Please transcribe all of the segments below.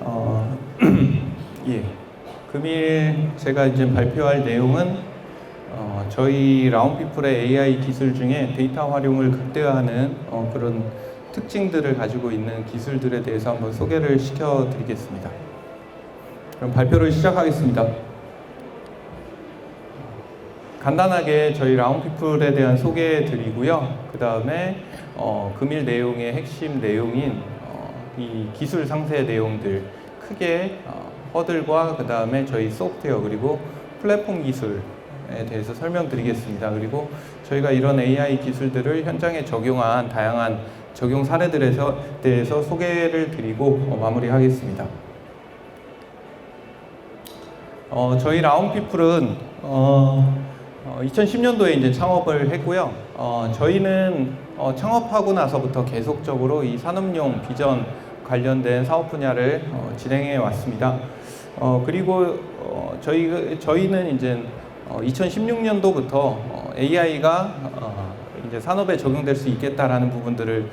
어, 예. 금일 제가 이제 발표할 내용은 저희 라운피플의 AI 기술 중에 데이터 활용을 극대화하는 그런 특징들을 가지고 있는 기술들에 대해서 한번 소개를 시켜드리겠습니다. 그럼 발표를 시작하겠습니다. 간단하게 저희 라운피플에 대한 소개해드리고요. 그 다음에 금일 내용의 핵심 내용인 이 기술 상세 내용들 크게 허들과 그 다음에 저희 소프트웨어 그리고 플랫폼 기술에 대해서 설명드리겠습니다. 그리고 저희가 이런 AI 기술들을 현장에 적용한 다양한 적용 사례들에 대해서 소개를 드리고 마무리하겠습니다. 저희 라운피플은 2010년도에 이제 창업을 했고요. 저희는 창업하고 나서부터 계속적으로 이 산업용 비전 관련된 사업 분야를 진행해 왔습니다. 그리고 저희는 이제 2016년도부터 AI가 이제 산업에 적용될 수 있겠다라는 부분들을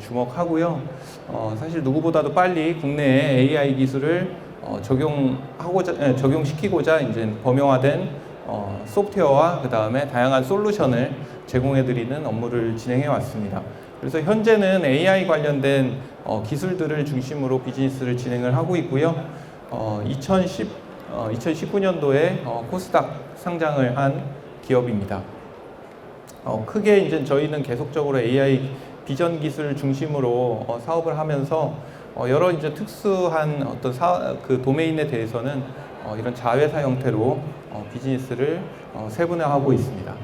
주목하고요. 사실 누구보다도 빨리 국내에 AI 기술을 적용시키고자 이제 범용화된 소프트웨어와 그 다음에 다양한 솔루션을 제공해드리는 업무를 진행해 왔습니다. 그래서 현재는 AI 관련된 기술들을 중심으로 비즈니스를 진행을 하고 있고요. 2019년도에 코스닥 상장을 한 기업입니다. 크게 이제 저희는 계속적으로 AI 비전 기술 중심으로 사업을 하면서 여러 이제 특수한 어떤 그 도메인에 대해서는 이런 자회사 형태로 비즈니스를 세분화하고 있습니다.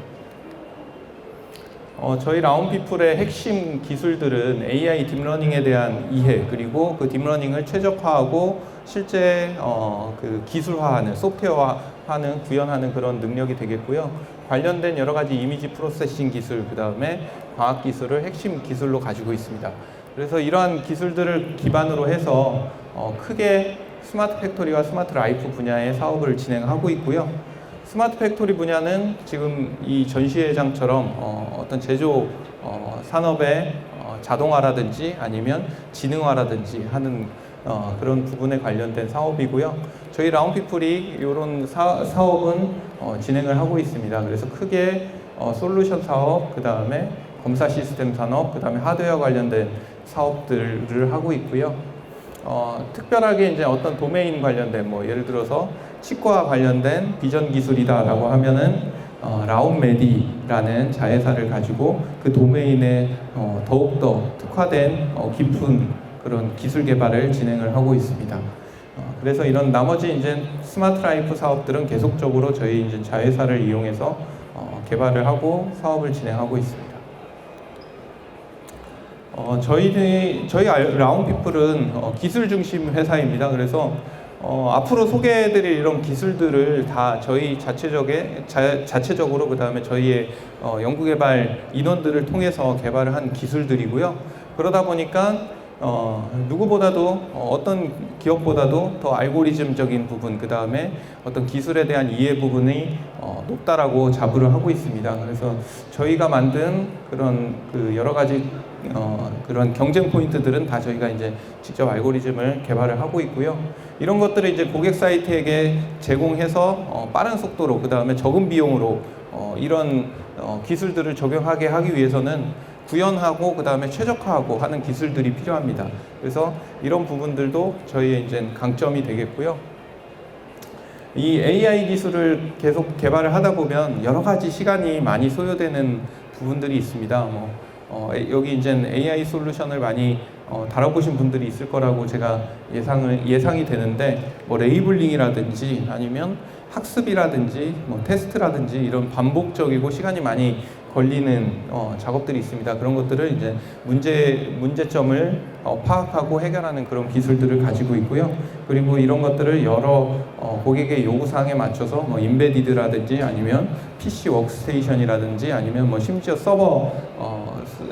저희 라운피플의 핵심 기술들은 AI 딥러닝에 대한 이해 그리고 그 딥러닝을 최적화하고 실제 그 기술화하는 소프트웨어화하는 구현하는 그런 능력이 되겠고요. 관련된 여러 가지 이미지 프로세싱 기술 그 다음에 과학 기술을 핵심 기술로 가지고 있습니다. 그래서 이러한 기술들을 기반으로 해서 크게 스마트 팩토리와 스마트 라이프 분야의 사업을 진행하고 있고요. 스마트 팩토리 분야는 지금 이 전시회장처럼 어떤 제조 산업의 자동화라든지 아니면 지능화라든지 하는 그런 부분에 관련된 사업이고요. 저희 라운피플이 이런 사업은 진행을 하고 있습니다. 그래서 크게 솔루션 사업, 그 다음에 검사 시스템 산업, 그 다음에 하드웨어 관련된 사업들을 하고 있고요. 특별하게 이제 어떤 도메인 관련된 예를 들어서 치과 관련된 비전 기술이다라고 하면은 라운메디라는 자회사를 가지고 그 도메인에 더욱더 특화된 깊은 그런 기술 개발을 진행을 하고 있습니다. 그래서 이런 나머지 이제 스마트 라이프 사업들은 계속적으로 저희 이제 자회사를 이용해서 개발을 하고 사업을 진행하고 있습니다. 저희 라운피플은 기술 중심 회사입니다. 그래서 앞으로 소개해드릴 이런 기술들을 다 저희 자체적으로 그 다음에 저희의 연구개발 인원들을 통해서 개발을 한 기술들이고요. 그러다 보니까 누구보다도 어떤 기업보다도 더 알고리즘적인 부분 그 다음에 어떤 기술에 대한 이해 부분이 높다라고 자부를 하고 있습니다. 그래서 저희가 만든 그런 그 여러 가지 그런 경쟁 포인트들은 다 저희가 이제 직접 알고리즘을 개발을 하고 있고요. 이런 것들을 이제 고객 사이트에게 제공해서 빠른 속도로 그 다음에 적은 비용으로 이런 기술들을 적용하게 하기 위해서는 구현하고 그 다음에 최적화하고 하는 기술들이 필요합니다. 그래서 이런 부분들도 저희의 이제 강점이 되겠고요. 이 AI 기술을 계속 개발을 하다 보면 여러 가지 시간이 많이 소요되는 부분들이 있습니다. 여기 이제 AI 솔루션을 많이 다뤄보신 분들이 있을 거라고 제가 예상이 되는데 레이블링이라든지 아니면 학습이라든지 테스트라든지 이런 반복적이고 시간이 많이 걸리는 작업들이 있습니다. 그런 것들을 이제 문제점을 파악하고 해결하는 그런 기술들을 가지고 있고요. 그리고 이런 것들을 여러 고객의 요구사항에 맞춰서 인베디드라든지 아니면 PC 워크스테이션이라든지 아니면 심지어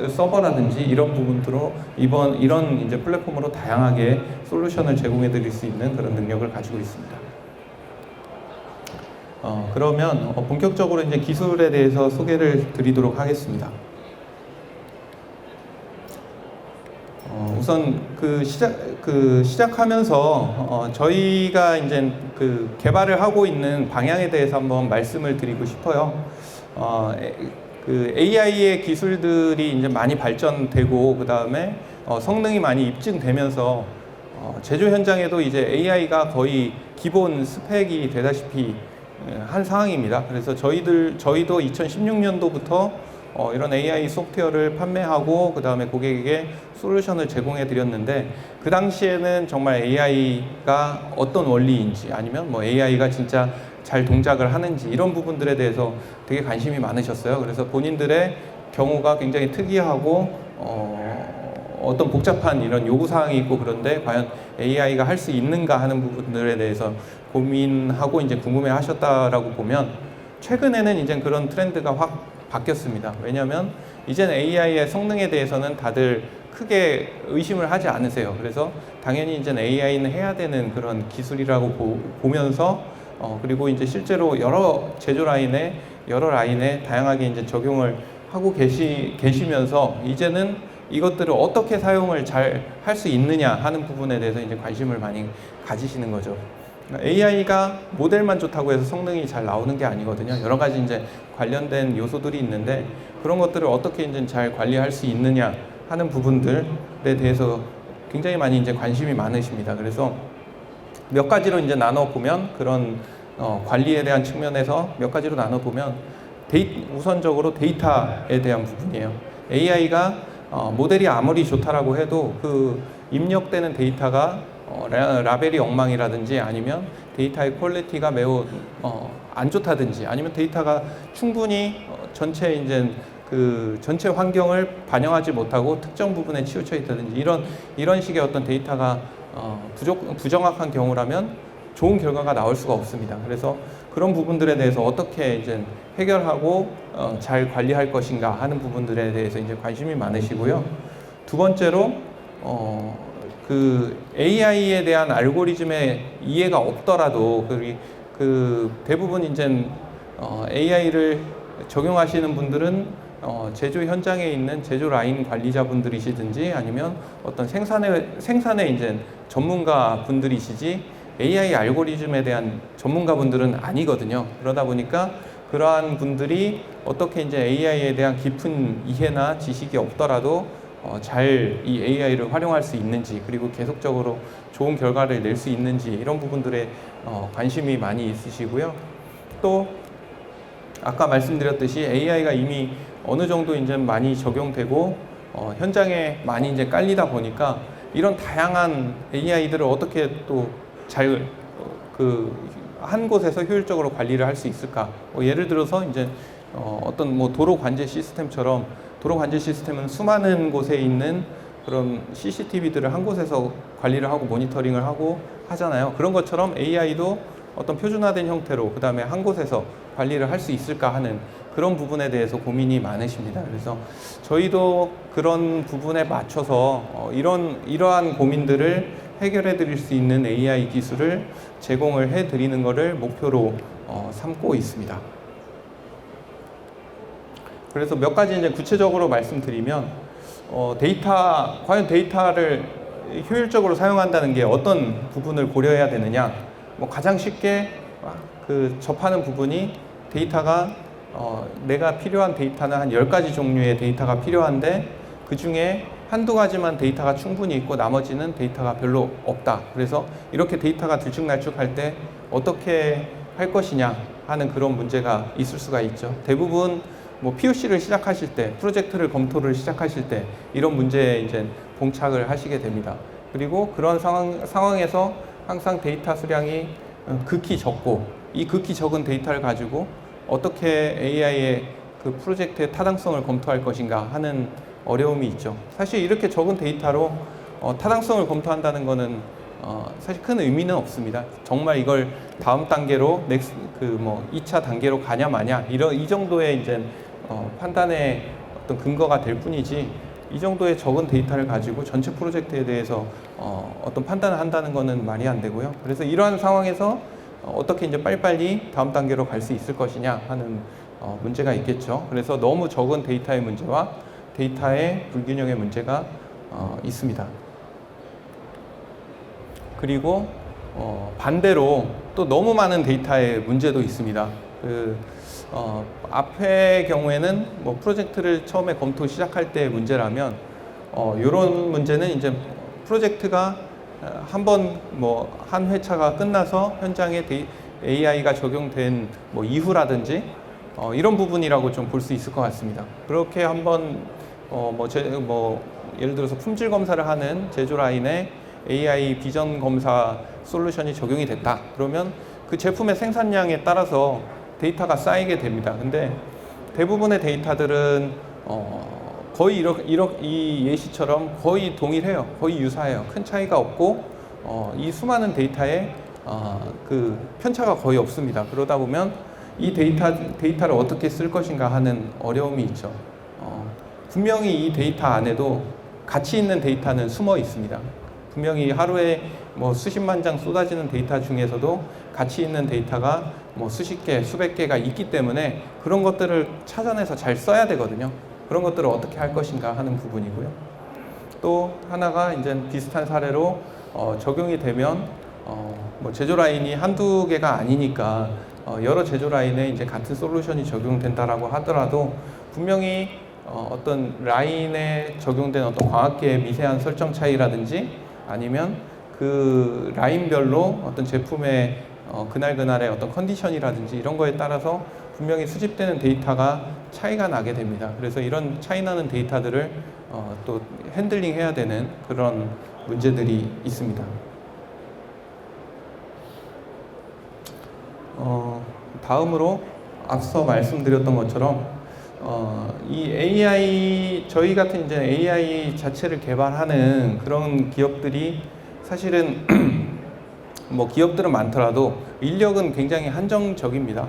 서버라든지 이런 부분으로 이런 이제 플랫폼으로 다양하게 솔루션을 제공해 드릴 수 있는 그런 능력을 가지고 있습니다. 그러면 본격적으로 이제 기술에 대해서 소개를 드리도록 하겠습니다. 우선 시작하면서 저희가 이제 그 개발을 하고 있는 방향에 대해서 한번 말씀을 드리고 싶어요. 그 AI의 기술들이 이제 많이 발전되고 그 다음에 성능이 많이 입증되면서 제조 현장에도 이제 AI가 거의 기본 스펙이 되다시피 한 상황입니다. 그래서 저희도 2016년도부터 이런 AI 소프트웨어를 판매하고 그 다음에 고객에게 솔루션을 제공해 드렸는데, 그 당시에는 정말 AI가 어떤 원리인지 아니면 뭐 AI가 진짜 잘 동작을 하는지 이런 부분들에 대해서 되게 관심이 많으셨어요. 그래서 본인들의 경우가 굉장히 특이하고 어떤 복잡한 이런 요구사항이 있고, 그런데 과연 AI가 할 수 있는가 하는 부분들에 대해서 고민하고 이제 궁금해 하셨다라고 보면, 최근에는 이제 그런 트렌드가 확 바뀌었습니다. 왜냐하면 이제는 AI의 성능에 대해서는 다들 크게 의심을 하지 않으세요. 그래서 당연히 이제는 AI는 해야 되는 그런 기술이라고 보면서 그리고 이제 실제로 여러 제조 라인에 다양하게 이제 적용을 하고 계시면서 이제는 이것들을 어떻게 사용을 잘 할 수 있느냐 하는 부분에 대해서 이제 관심을 많이 가지시는 거죠. AI가 모델만 좋다고 해서 성능이 잘 나오는 게 아니거든요. 여러 가지 이제 관련된 요소들이 있는데, 그런 것들을 어떻게 이제 잘 관리할 수 있느냐 하는 부분들에 대해서 굉장히 많이 이제 관심이 많으십니다. 그래서 몇 가지로 이제 나눠보면, 그런 관리에 대한 측면에서 몇 가지로 나눠보면, 우선적으로 데이터에 대한 부분이에요. AI가 모델이 아무리 좋다라고 해도 그 입력되는 데이터가 라벨이 엉망이라든지 아니면 데이터의 퀄리티가 매우 안 좋다든지 아니면 데이터가 충분히 전체 환경을 반영하지 못하고 특정 부분에 치우쳐 있다든지 이런 식의 어떤 데이터가 부정확한 경우라면 좋은 결과가 나올 수가 없습니다. 그래서 그런 부분들에 대해서 어떻게 이제 해결하고 잘 관리할 것인가 하는 부분들에 대해서 이제 관심이 많으시고요. 두 번째로 그 AI에 대한 알고리즘의 이해가 없더라도 그 대부분 이제 AI를 적용하시는 분들은 제조 현장에 있는 제조 라인 관리자분들이시든지 아니면 어떤 생산에 이제 전문가 분들이시지 AI 알고리즘에 대한 전문가 분들은 아니거든요. 그러다 보니까 그러한 분들이 어떻게 이제 AI에 대한 깊은 이해나 지식이 없더라도 잘 이 AI를 활용할 수 있는지, 그리고 계속적으로 좋은 결과를 낼 수 있는지, 이런 부분들에 관심이 많이 있으시고요. 또 아까 말씀드렸듯이 AI가 이미 어느 정도 이제 많이 적용되고 현장에 많이 이제 깔리다 보니까 이런 다양한 AI들을 어떻게 또 잘 한 곳에서 효율적으로 관리를 할 수 있을까? 예를 들어서 이제 어떤 뭐 도로 관제 시스템처럼, 도로 관제 시스템은 수많은 곳에 있는 그런 CCTV들을 한 곳에서 관리를 하고 모니터링을 하고 하잖아요. 그런 것처럼 AI도 어떤 표준화된 형태로 그 다음에 한 곳에서 관리를 할 수 있을까 하는 그런 부분에 대해서 고민이 많으십니다. 그래서 저희도 그런 부분에 맞춰서 이러한 고민들을 해결해 드릴 수 있는 AI 기술을 제공을 해 드리는 것을 목표로 삼고 있습니다. 그래서 몇 가지 이제 구체적으로 말씀드리면, 과연 데이터를 효율적으로 사용한다는 게 어떤 부분을 고려해야 되느냐. 가장 쉽게 접하는 부분이 데이터가 내가 필요한 데이터는 한 10가지 종류의 데이터가 필요한데 그 중에 한두 가지만 데이터가 충분히 있고 나머지는 데이터가 별로 없다. 그래서 이렇게 데이터가 들쭉날쭉할 때 어떻게 할 것이냐 하는 그런 문제가 있을 수가 있죠. 대부분 뭐 POC를 시작하실 때, 프로젝트를 검토를 시작하실 때 이런 문제에 이제 봉착을 하시게 됩니다. 그리고 그런 상황에서 항상 데이터 수량이 극히 적고, 이 극히 적은 데이터를 가지고 어떻게 AI의 그 프로젝트의 타당성을 검토할 것인가 하는 어려움이 있죠. 사실 이렇게 적은 데이터로 타당성을 검토한다는 것은 사실 큰 의미는 없습니다. 정말 이걸 다음 단계로 2차 단계로 가냐 마냐 이 정도의 이제 판단의 어떤 근거가 될 뿐이지, 이 정도의 적은 데이터를 가지고 전체 프로젝트에 대해서 어떤 판단을 한다는 것은 말이 안 되고요. 그래서 이러한 상황에서 어떻게 이제 빨리빨리 다음 단계로 갈 수 있을 것이냐 하는 문제가 있겠죠. 그래서 너무 적은 데이터의 문제와 데이터의 불균형의 문제가 있습니다. 그리고 반대로 또 너무 많은 데이터의 문제도 있습니다. 앞의 경우에는 뭐 프로젝트를 처음에 검토 시작할 때 문제라면 이런 문제는 이제 프로젝트가 한 회차가 끝나서 현장에 AI가 적용된 뭐 이후라든지 이런 부분이라고 좀 볼 수 있을 것 같습니다. 그렇게 한번 예를 들어서 품질 검사를 하는 제조 라인에 AI 비전 검사 솔루션이 적용이 됐다. 그러면 그 제품의 생산량에 따라서 데이터가 쌓이게 됩니다. 근데 대부분의 데이터들은 거의 이 예시처럼 거의 동일해요. 거의 유사해요. 큰 차이가 없고 이 수많은 데이터에 그 편차가 거의 없습니다. 그러다 보면 이 데이터를 어떻게 쓸 것인가 하는 어려움이 있죠. 분명히 이 데이터 안에도 가치 있는 데이터는 숨어 있습니다. 분명히 하루에 뭐 수십만 장 쏟아지는 데이터 중에서도 가치 있는 데이터가 뭐 수십 개, 수백 개가 있기 때문에 그런 것들을 찾아내서 잘 써야 되거든요. 그런 것들을 어떻게 할 것인가 하는 부분이고요. 또 하나가 이제 비슷한 사례로 적용이 되면 뭐 제조 라인이 한두 개가 아니니까 여러 제조 라인에 이제 같은 솔루션이 적용된다라고 하더라도 분명히 어떤 라인에 적용된 어떤 광학계의 미세한 설정 차이라든지 아니면 그 라인별로 어떤 제품의 그날그날의 어떤 컨디션이라든지 이런 거에 따라서 분명히 수집되는 데이터가 차이가 나게 됩니다. 그래서 이런 차이 나는 데이터들을 또 핸들링 해야 되는 그런 문제들이 있습니다. 다음으로 앞서 말씀드렸던 것처럼 이 AI, 저희 같은 이제 AI 자체를 개발하는 그런 기업들이 사실은 뭐 기업들은 많더라도 인력은 굉장히 한정적입니다.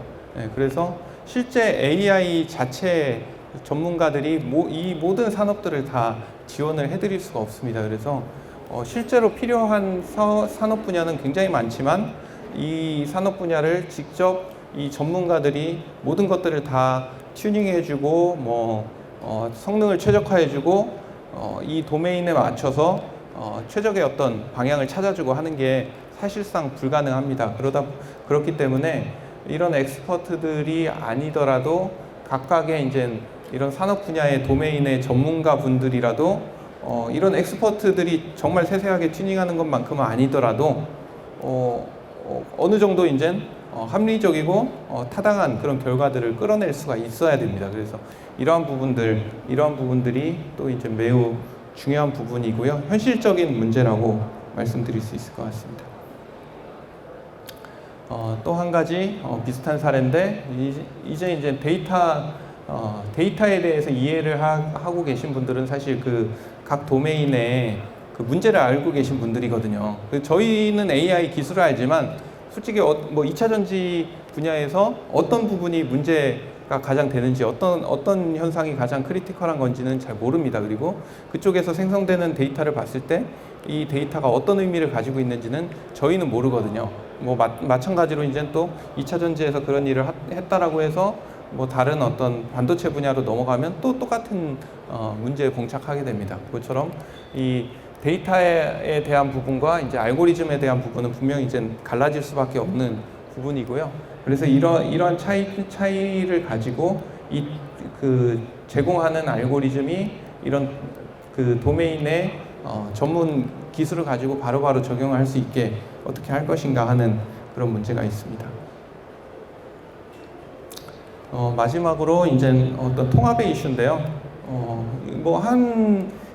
그래서 실제 AI 자체 전문가들이 이 모든 산업들을 다 지원을 해드릴 수가 없습니다. 그래서 실제로 필요한 산업 분야는 굉장히 많지만 이 산업 분야를 직접 이 전문가들이 모든 것들을 다 튜닝해주고 성능을 최적화해주고 이 도메인에 맞춰서 최적의 어떤 방향을 찾아주고 하는 게 사실상 불가능합니다. 그렇기 때문에 이런 엑스퍼트들이 아니더라도 각각의 이제 이런 산업 분야의 도메인의 전문가 분들이라도 이런 엑스퍼트들이 정말 세세하게 튜닝하는 것만큼은 아니더라도 어느 정도 이제 합리적이고 타당한 그런 결과들을 끌어낼 수가 있어야 됩니다. 그래서 이러한 부분들이 또 이제 매우 중요한 부분이고요. 현실적인 문제라고 말씀드릴 수 있을 것 같습니다. 또 한 가지 비슷한 사례인데 이제 데이터에 대해서 이해를 하고 계신 분들은 사실 그 각 도메인의 그 문제를 알고 계신 분들이거든요. 저희는 AI 기술을 알지만 솔직히 뭐 2차 전지 분야에서 어떤 부분이 문제가 가장 되는지 어떤 현상이 가장 크리티컬한 건지는 잘 모릅니다. 그리고 그쪽에서 생성되는 데이터를 봤을 때 이 데이터가 어떤 의미를 가지고 있는지는 저희는 모르거든요. 뭐 마찬가지로 이제 또 2차 전지에서 그런 일을 했다라고 해서 뭐 다른 어떤 반도체 분야로 넘어가면 또 똑같은 문제에 봉착하게 됩니다. 그것처럼 이 데이터에 대한 부분과 이제 알고리즘에 대한 부분은 분명히 이제 갈라질 수밖에 없는 부분이고요. 그래서 이러한 차이를 가지고 제공하는 알고리즘이 이런 그 도메인의 전문 기술을 가지고 바로바로 적용할 수 있게 어떻게 할 것인가 하는 그런 문제가 있습니다. 마지막으로 이제 어떤 통합의 이슈인데요.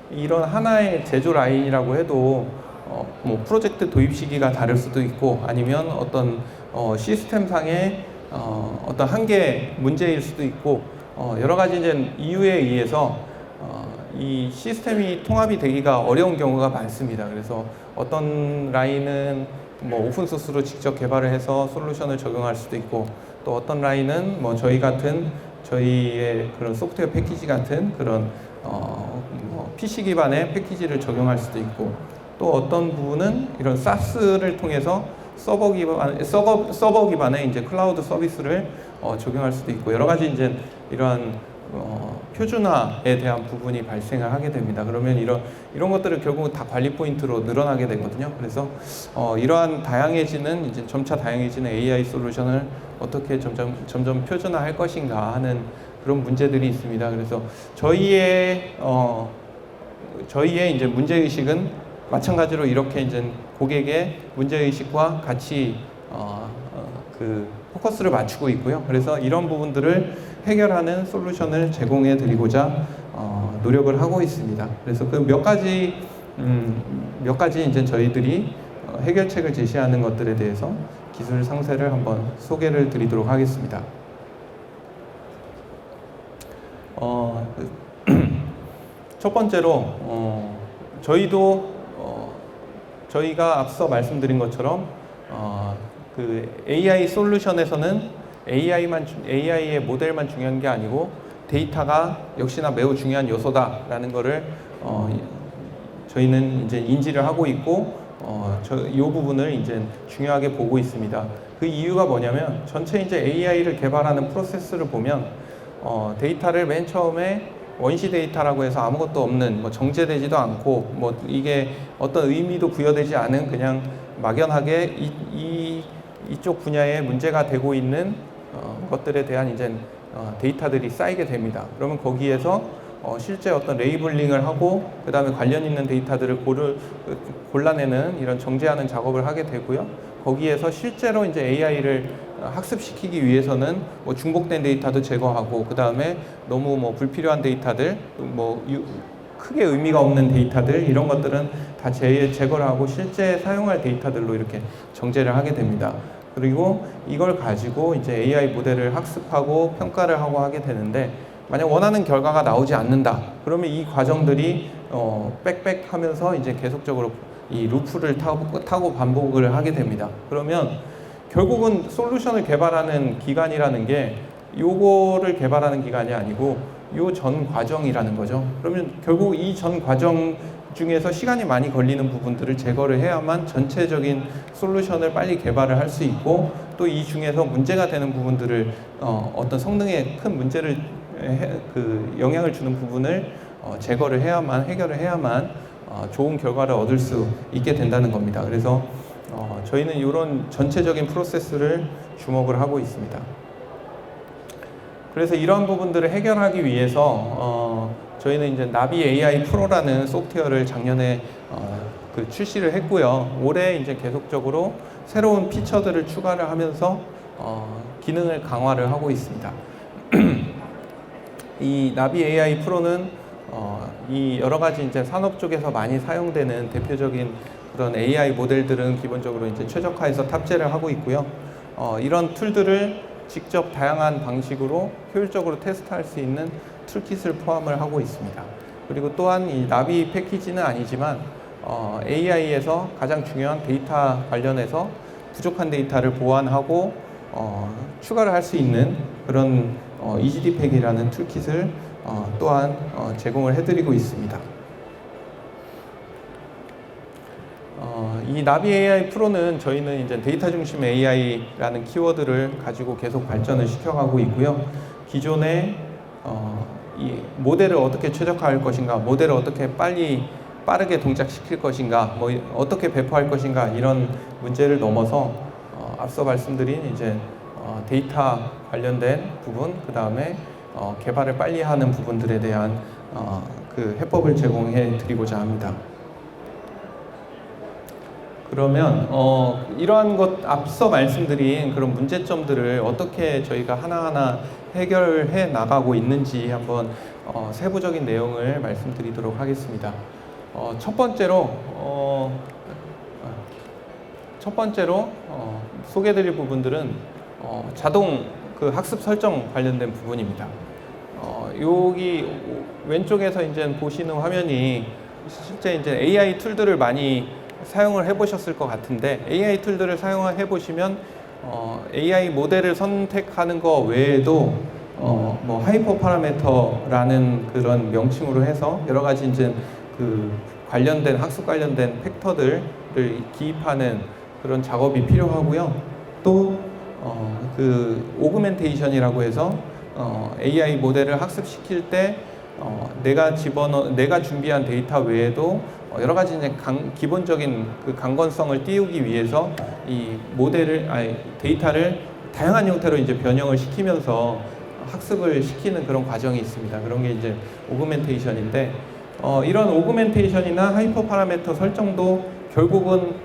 이런 하나의 제조 라인이라고 해도 뭐 프로젝트 도입 시기가 다를 수도 있고 아니면 어떤 시스템상의 어떤 한계 문제일 수도 있고 여러 가지 이제 이유에 의해서 이 시스템이 통합이 되기가 어려운 경우가 많습니다. 그래서 어떤 라인은 뭐 오픈소스로 직접 개발을 해서 솔루션을 적용할 수도 있고 또 어떤 라인은 뭐 저희의 그런 소프트웨어 패키지 같은 그런 PC 기반의 패키지를 적용할 수도 있고 또 어떤 부분은 이런 SaaS를 통해서 서버 기반의 이제 클라우드 서비스를 적용할 수도 있고 여러 가지 이제 이러한 표준화에 대한 부분이 발생을 하게 됩니다. 그러면 이런 것들을 결국은 다 관리 포인트로 늘어나게 되거든요. 그래서 이러한 다양해지는 이제 점차 다양해지는 AI 솔루션을 어떻게 점점 표준화할 것인가 하는 그런 문제들이 있습니다. 그래서 저희의 이제 문제 의식은 마찬가지로 이렇게 이제 고객의 문제 의식과 같이 그 포커스를 맞추고 있고요. 그래서 이런 부분들을 해결하는 솔루션을 제공해 드리고자 노력을 하고 있습니다. 그래서 그 몇 가지 이제 저희들이 해결책을 제시하는 것들에 대해서 기술 상세를 한번 소개를 드리도록 하겠습니다. 첫 번째로 저희가 앞서 말씀드린 것처럼 그 AI 솔루션에서는 AI의 모델만 중요한 게 아니고 데이터가 역시나 매우 중요한 요소다라는 거를 저희는 이제 인지를 하고 있고 이 부분을 이제 중요하게 보고 있습니다. 그 이유가 뭐냐면 전체 이제 AI를 개발하는 프로세스를 보면 데이터를 맨 처음에 원시 데이터라고 해서 아무것도 없는 뭐 정제되지도 않고 뭐 이게 어떤 의미도 부여되지 않은 그냥 막연하게 이쪽 분야에 문제가 되고 있는 것들에 대한 이제 데이터들이 쌓이게 됩니다. 그러면 거기에서 실제 어떤 레이블링을 하고 그 다음에 관련 있는 데이터들을 골라내는 이런 정제하는 작업을 하게 되고요. 거기에서 실제로 이제 AI를 학습시키기 위해서는 뭐 중복된 데이터도 제거하고 그 다음에 너무 뭐 불필요한 데이터들, 뭐 크게 의미가 없는 데이터들 이런 것들은 다 제거를 하고 실제 사용할 데이터들로 이렇게 정제를 하게 됩니다. 그리고 이걸 가지고 이제 AI 모델을 학습하고 평가를 하고 하게 되는데 만약 원하는 결과가 나오지 않는다. 그러면 이 과정들이 빽빽 하면서 이제 계속적으로 이 루프를 타고 반복을 하게 됩니다. 그러면 결국은 솔루션을 개발하는 기간이라는 게 요거를 개발하는 기간이 아니고 요 전 과정이라는 거죠. 그러면 결국 이 전 과정 중에서 시간이 많이 걸리는 부분들을 제거를 해야만 전체적인 솔루션을 빨리 개발을 할 수 있고 또 이 중에서 문제가 되는 부분들을 어떤 성능에 큰 문제를 영향을 주는 부분을 제거를 해야만 해결을 해야만 좋은 결과를 얻을 수 있게 된다는 겁니다. 그래서 저희는 이런 전체적인 프로세스를 주목을 하고 있습니다. 그래서 이러한 부분들을 해결하기 위해서 저희는 이제 나비 AI 프로라는 소프트웨어를 작년에 출시를 했고요. 올해 이제 계속적으로 새로운 피처들을 추가를 하면서 기능을 강화를 하고 있습니다. 이 나비 AI 프로는 이 여러 가지 이제 산업 쪽에서 많이 사용되는 대표적인 그런 AI 모델들은 기본적으로 이제 최적화해서 탑재를 하고 있고요. 이런 툴들을 직접 다양한 방식으로 효율적으로 테스트할 수 있는 툴킷을 포함을 하고 있습니다. 그리고 또한 이 나비 패키지는 아니지만 AI에서 가장 중요한 데이터 관련해서 부족한 데이터를 보완하고 추가를 할 수 있는 그런 EGD팩이라는 툴킷을 또한 제공을 해드리고 있습니다. 이 나비 AI 프로는 저희는 이제 데이터 중심 AI라는 키워드를 가지고 계속 발전을 시켜가고 있고요. 기존에 이 모델을 어떻게 최적화할 것인가, 모델을 어떻게 빠르게 동작시킬 것인가, 뭐 어떻게 배포할 것인가 이런 문제를 넘어서 앞서 말씀드린 이제 데이터 관련된 부분, 그 다음에 개발을 빨리 하는 부분들에 대한 그 해법을 제공해 드리고자 합니다. 그러면 이러한 것 앞서 말씀드린 그런 문제점들을 어떻게 저희가 하나하나 해결해 나가고 있는지 한번 세부적인 내용을 말씀드리도록 하겠습니다. 첫 번째로 소개드릴 부분들은 자동 그 학습 설정 관련된 부분입니다. 여기 왼쪽에서 이제 보시는 화면이 실제 이제 AI 툴들을 많이 사용을 해보셨을 것 같은데 AI 툴들을 사용해 보시면 AI 모델을 선택하는 거 외에도 뭐 하이퍼 파라미터라는 그런 명칭으로 해서 여러 가지 이제 그 관련된 학습 관련된 팩터들을 기입하는 그런 작업이 필요하고요. 또 그 오그멘테이션이라고 해서 AI 모델을 학습시킬 때 내가 준비한 데이터 외에도 여러 가지 이제 기본적인 그 강건성을 띄우기 위해서 이 데이터를 다양한 형태로 이제 변형을 시키면서 학습을 시키는 그런 과정이 있습니다. 그런 게 이제 오그멘테이션인데, 이런 오그멘테이션이나 하이퍼 파라미터 설정도 결국은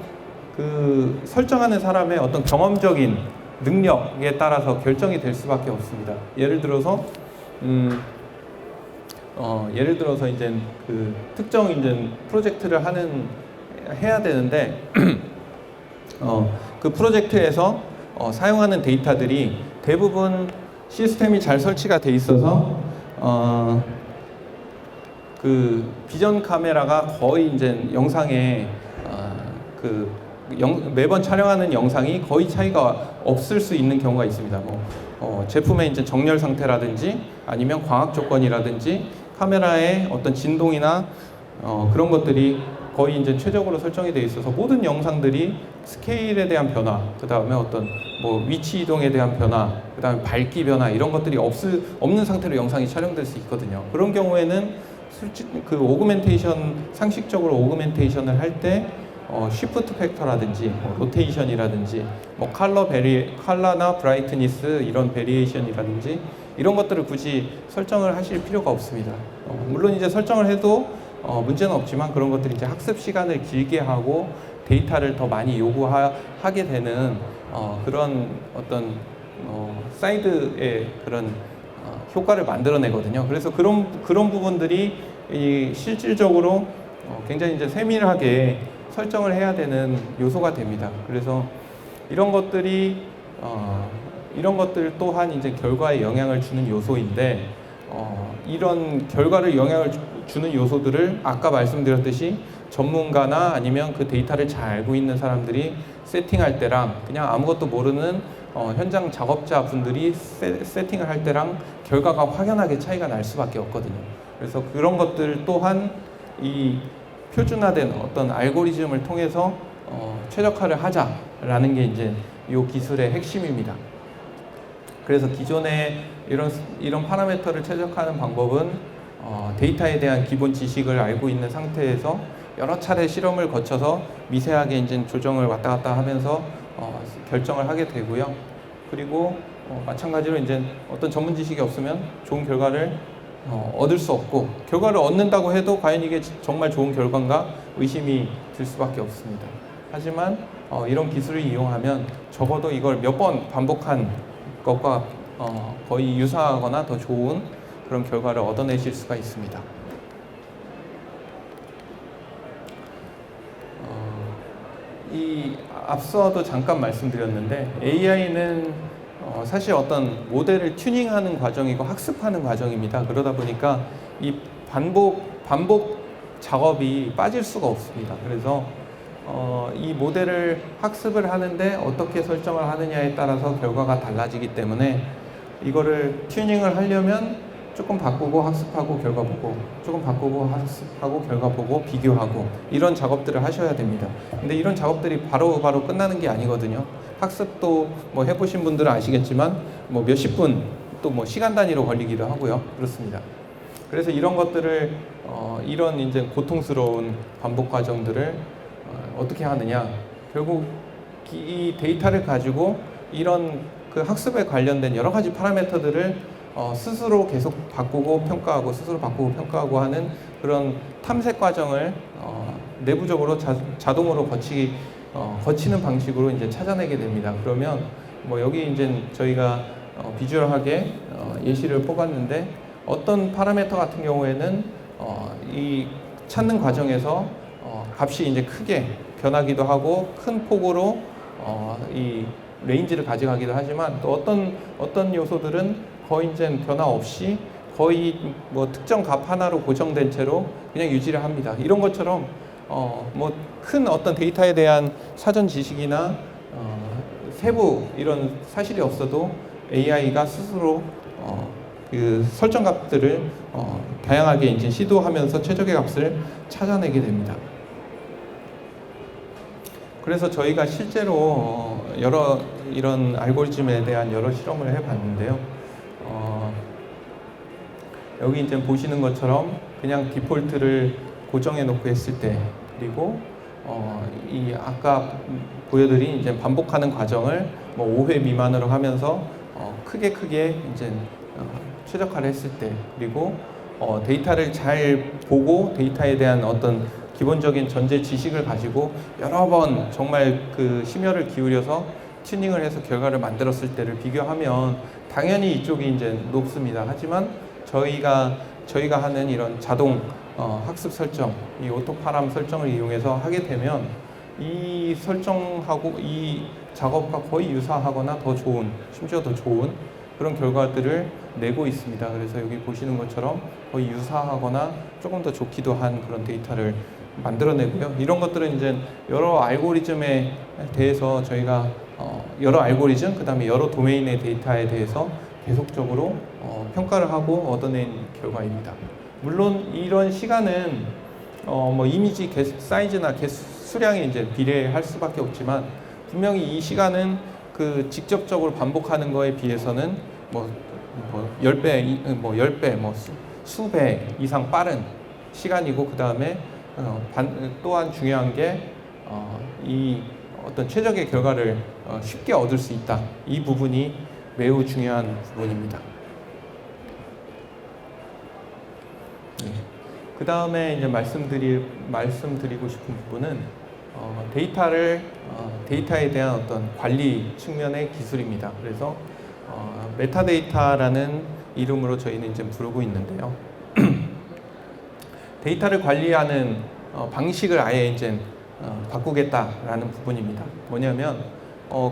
그 설정하는 사람의 어떤 경험적인 능력에 따라서 결정이 될 수밖에 없습니다. 예를 들어서 이제 그 특정 이제 프로젝트를 해야 되는데 그 프로젝트에서 사용하는 데이터들이 대부분 시스템이 잘 설치가 돼 있어서 그 비전 카메라가 거의 이제 영상에 매번 촬영하는 영상이 거의 차이가 없을 수 있는 경우가 있습니다. 제품의 이제 정렬 상태라든지 아니면 광학 조건이라든지 카메라의 어떤 진동이나 그런 것들이 거의 이제 최적으로 설정이 되어 있어서 모든 영상들이 스케일에 대한 변화, 그 다음에 어떤 위치 이동에 대한 변화, 그 다음에 밝기 변화 이런 것들이 없는 상태로 영상이 촬영될 수 있거든요. 그런 경우에는 그 상식적으로 오그멘테이션을 할 때 쉬프트 팩터라든지 로테이션이라든지 컬러나 브라이트니스 이런 베리에이션이라든지 이런 것들을 굳이 설정을 하실 필요가 없습니다. 물론 이제 설정을 해도 문제는 없지만 그런 것들이 이제 학습 시간을 길게 하고 데이터를 더 많이 요구하게 되는 그런 어떤 사이드의 그런 효과를 만들어내거든요. 그래서 그런 부분들이 실질적으로 굉장히 이제 세밀하게 설정을 해야 되는 요소가 됩니다. 그래서 이런 것들 또한 이제 결과에 영향을 주는 요소인데, 이런 결과를 영향을 주는 요소들을 아까 말씀드렸듯이 전문가나 아니면 그 데이터를 잘 알고 있는 사람들이 세팅할 때랑 그냥 아무것도 모르는 현장 작업자 분들이 세팅을 할 때랑 결과가 확연하게 차이가 날 수밖에 없거든요. 그래서 그런 것들 또한 이 표준화된 어떤 알고리즘을 통해서 최적화를 하자라는 게 이제 이 기술의 핵심입니다. 그래서 기존에 이런 파라미터를 최적화하는 방법은 데이터에 대한 기본 지식을 알고 있는 상태에서 여러 차례 실험을 거쳐서 미세하게 이제 조정을 왔다 갔다 하면서 결정을 하게 되고요. 그리고 마찬가지로 이제 어떤 전문 지식이 없으면 좋은 결과를 얻을 수 없고, 결과를 얻는다고 해도 과연 이게 정말 좋은 결과인가 의심이 들 수밖에 없습니다. 하지만 이런 기술을 이용하면 적어도 이걸 몇 번 반복한 것과 거의 유사하거나 더 좋은 그런 결과를 얻어내실 수가 있습니다. 앞서도 잠깐 말씀드렸는데 AI는 사실 어떤 모델을 튜닝하는 과정이고 학습하는 과정입니다. 그러다 보니까 이 반복 작업이 빠질 수가 없습니다. 그래서 이 모델을 학습을 하는데 어떻게 설정을 하느냐에 따라서 결과가 달라지기 때문에 이거를 튜닝을 하려면 조금 바꾸고 학습하고 결과 보고, 조금 바꾸고 학습하고 결과 보고 비교하고 이런 작업들을 하셔야 됩니다. 근데 이런 작업들이 바로바로 끝나는 게 아니거든요. 학습도 해보신 분들은 아시겠지만 몇십 분 또 시간 단위로 걸리기도 하고요. 그렇습니다. 그래서 이런 것들을 이런 이제 고통스러운 반복 과정들을 어떻게 하느냐, 결국 이 데이터를 가지고 이런 그 학습에 관련된 여러 가지 파라미터들을 스스로 계속 바꾸고 평가하고 스스로 바꾸고 평가하고 하는 그런 탐색 과정을 내부적으로 자동으로 거치는 방식으로 이제 찾아내게 됩니다. 그러면 여기 이제 저희가 비주얼하게 예시를 뽑았는데, 어떤 파라미터 같은 경우에는 이 찾는 과정에서 값이 이제 크게 변하기도 하고 큰 폭으로 이 레인지를 가져가기도 하지만, 또 어떤 요소들은 거의 이제 변화 없이 거의 특정 값 하나로 고정된 채로 그냥 유지를 합니다. 이런 것처럼 큰 어떤 데이터에 대한 사전 지식이나 세부 이런 사실이 없어도 AI가 스스로 그 설정 값들을 다양하게 이제 시도하면서 최적의 값을 찾아내게 됩니다. 그래서 저희가 실제로 여러 이런 알고리즘에 대한 여러 실험을 해봤는데요. 여기 이제 보시는 것처럼 그냥 디폴트를 고정해 놓고 했을 때, 그리고 이 아까 보여드린 이제 반복하는 과정을 뭐 5회 미만으로 하면서 크게 이제 최적화를 했을 때, 그리고 데이터를 잘 보고 데이터에 대한 어떤 기본적인 전제 지식을 가지고 여러 번 정말 그 심혈을 기울여서 튜닝을 해서 결과를 만들었을 때를 비교하면 당연히 이쪽이 이제 높습니다. 하지만 저희가 하는 이런 자동 학습 설정, 이 오토파람 설정을 이용해서 하게 되면 이 설정하고 이 작업과 거의 유사하거나 더 좋은, 심지어 더 좋은 그런 결과들을 내고 있습니다. 그래서 여기 보시는 것처럼 거의 유사하거나 조금 더 좋기도 한 그런 데이터를 만들어내고요. 이런 것들은 이제 여러 알고리즘에 대해서 저희가 여러 알고리즘, 그 다음에 여러 도메인의 데이터에 대해서 계속적으로 평가를 하고 얻어낸 결과입니다. 물론 이런 시간은 뭐 이미지 사이즈나 수량에 이제 비례할 수밖에 없지만, 분명히 이 시간은 그 직접적으로 반복하는 거에 비해서는 뭐 10배, 수배 이상 빠른 시간이고, 그 다음에 또한 중요한 게 이 어떤 최적의 결과를 쉽게 얻을 수 있다. 이 부분이 매우 중요한 부분입니다. 그 다음에 이제 말씀드리고 싶은 부분은 데이터에 대한 어떤 관리 측면의 기술입니다. 그래서 메타데이터라는 이름으로 저희는 이제 부르고 있는데요. 데이터를 관리하는 방식을 아예 이제 바꾸겠다라는 부분입니다. 뭐냐면